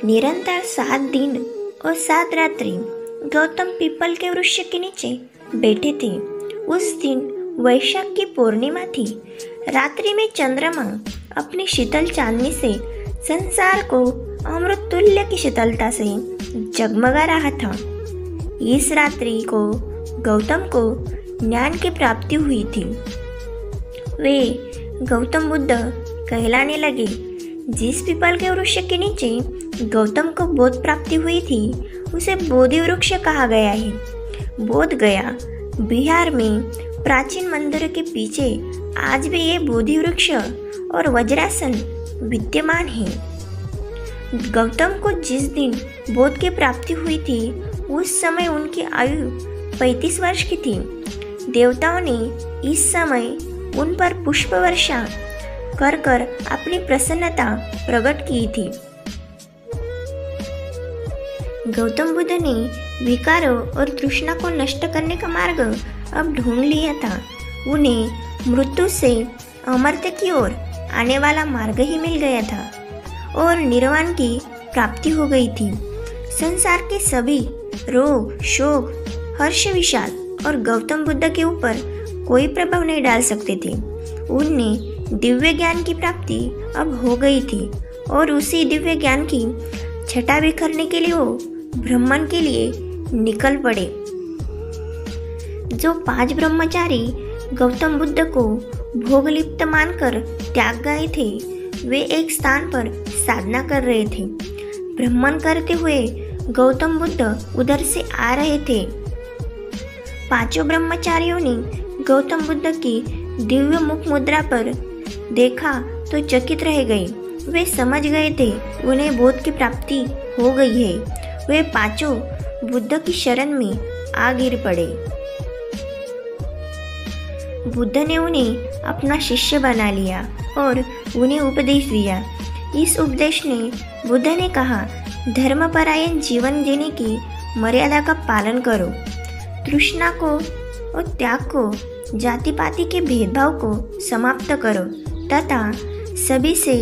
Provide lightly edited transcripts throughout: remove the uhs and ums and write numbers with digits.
निरंतर 7 दिन और 7 रात्रि गौतम पीपल के वृक्ष के नीचे बैठे थे। उस दिन वैशाख की पूर्णिमा थी। रात्रि में चंद्रमा अपनी शीतल चांदनी से संसार को अमृत तुल्य की शीतलता से जगमगा रहा था। इस रात्रि को गौतम को ज्ञान की प्राप्ति हुई थी। वे गौतम बुद्ध कहलाने लगे। जिस पीपल के वृक्ष के नीचे गौतम को बोध प्राप्ति हुई थी उसे बोधि वृक्ष कहा गया है। बोध गया बिहार में प्राचीन मंदिर के पीछे आज भी ये बोधि वृक्ष और वज्रासन विद्यमान है। गौतम को जिस दिन बोध की प्राप्ति हुई थी उस समय उनकी आयु 35 वर्ष की थी। देवताओं ने इस समय उन पर पुष्प वर्षा कर कर अपनी प्रसन्नता प्रकट की थी। गौतम बुद्ध ने विकारों और तृष्णा को नष्ट करने का मार्ग अब ढूंढ लिया था। उन्हें मृत्यु से अमरत्व की ओर आने वाला मार्ग ही मिल गया था और निर्वाण की प्राप्ति हो गई थी। संसार के सभी रोग, शोक, हर्ष, विषाद और गौतम बुद्ध के ऊपर कोई प्रभाव नहीं डाल सकते थे। उन्हें दिव्य ज्ञान की प्राप्ति अब हो गई थी और उसी दिव्य ज्ञान की छटा बिखरने के लिए वो भ्रमण के लिए निकल पड़े। जो 5 ब्रह्मचारी गौतम बुद्ध को भोगलिप्त मानकर त्याग गए थे वे एक स्थान पर साधना कर रहे थे। भ्रमण करते हुए गौतम बुद्ध उधर से आ रहे थे। 5 ब्रह्मचारियों ने गौतम बुद्ध की दिव्य मुख मुद्रा पर देखा तो चकित रह गए। वे समझ गए थे उन्हें बोध की प्राप्ति हो गई है। वे 5 बुद्ध की शरण में आ गिर पड़े। बुद्ध ने उन्हें अपना शिष्य बना लिया और उन्हें उपदेश दिया। इस उपदेश ने बुद्ध ने कहा, धर्मपरायण जीवन जीने की मर्यादा का पालन करो। तृष्णा को और त्याग को, जाति पाति के भेदभाव को समाप्त करो तथा सभी से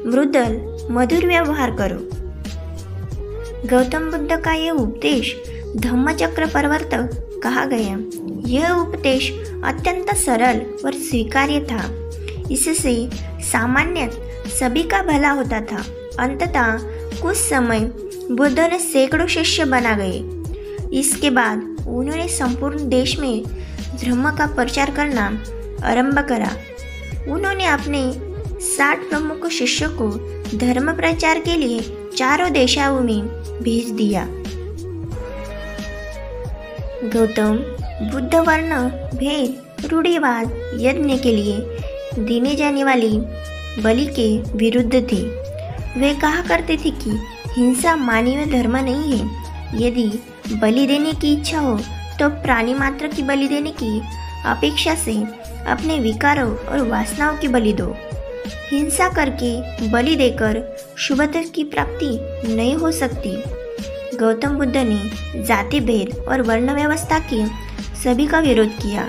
मृदुल मधुर व्यवहार करो। गौतम बुद्ध का यह उपदेश धम्मचक्र प्रवर्तक कहा गया। यह उपदेश अत्यंत सरल और स्वीकार्य था। इससे सामान्य सभी का भला होता था। अंततः कुछ समय बुद्ध ने सैकड़ों शिष्य बना गए। इसके बाद उन्होंने संपूर्ण देश में धर्म का प्रचार करना आरंभ करा। उन्होंने अपने 60 प्रमुख शिष्यों को धर्म प्रचार के लिए चारों दिशाओं में भेज दिया। गौतम बुद्ध वर्ण भेद रूढ़िवाद यज्ञ के लिए देने जाने वाली बलि के विरुद्ध थे। वे कहा करते थे कि हिंसा मानवीय धर्म नहीं है। यदि बलि देने की इच्छा हो तो प्राणी मात्र की बलि देने की अपेक्षा से अपने विकारों और वासनाओं की बलि दो। हिंसा करके बलि देकर शुभता की प्राप्ति नहीं हो सकती। गौतम बुद्ध ने जाति भेद और वर्ण व्यवस्था के सभी का विरोध किया।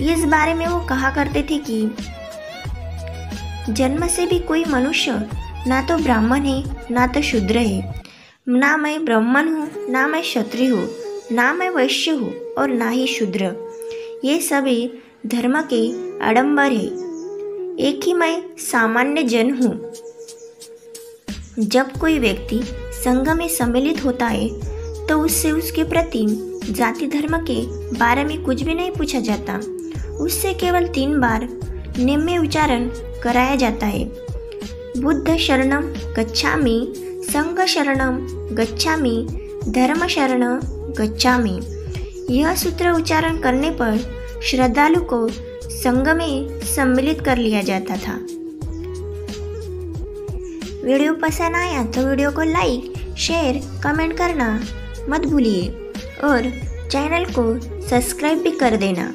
इस बारे में वो कहा करते थे कि जन्म से भी कोई मनुष्य ना तो ब्राह्मण है ना तो शूद्र है। ना मैं ब्राह्मण हूँ, ना मैं क्षत्रिय हूँ, ना मैं वैश्य हूँ और ना ही शूद्र। ये सभी धर्म के आडंबर है। एक ही मैं सामान्य जन हूँ। जब कोई व्यक्ति संघ में सम्मिलित होता है तो उससे उसके प्रति जाति धर्म के बारे में कुछ भी नहीं पूछा जाता। उससे केवल 3 बार निम्न उच्चारण कराया जाता है, बुद्ध शरणम गच्छामि, संघ शरणम गच्छामि, धर्म शरणम गच्छामि। यह सूत्र उच्चारण करने पर श्रद्धालु को संघ में सम्मिलित कर लिया जाता था। वीडियो पसंद आया तो वीडियो को लाइक, शेयर, कमेंट करना मत भूलिए और चैनल को सब्सक्राइब भी कर देना।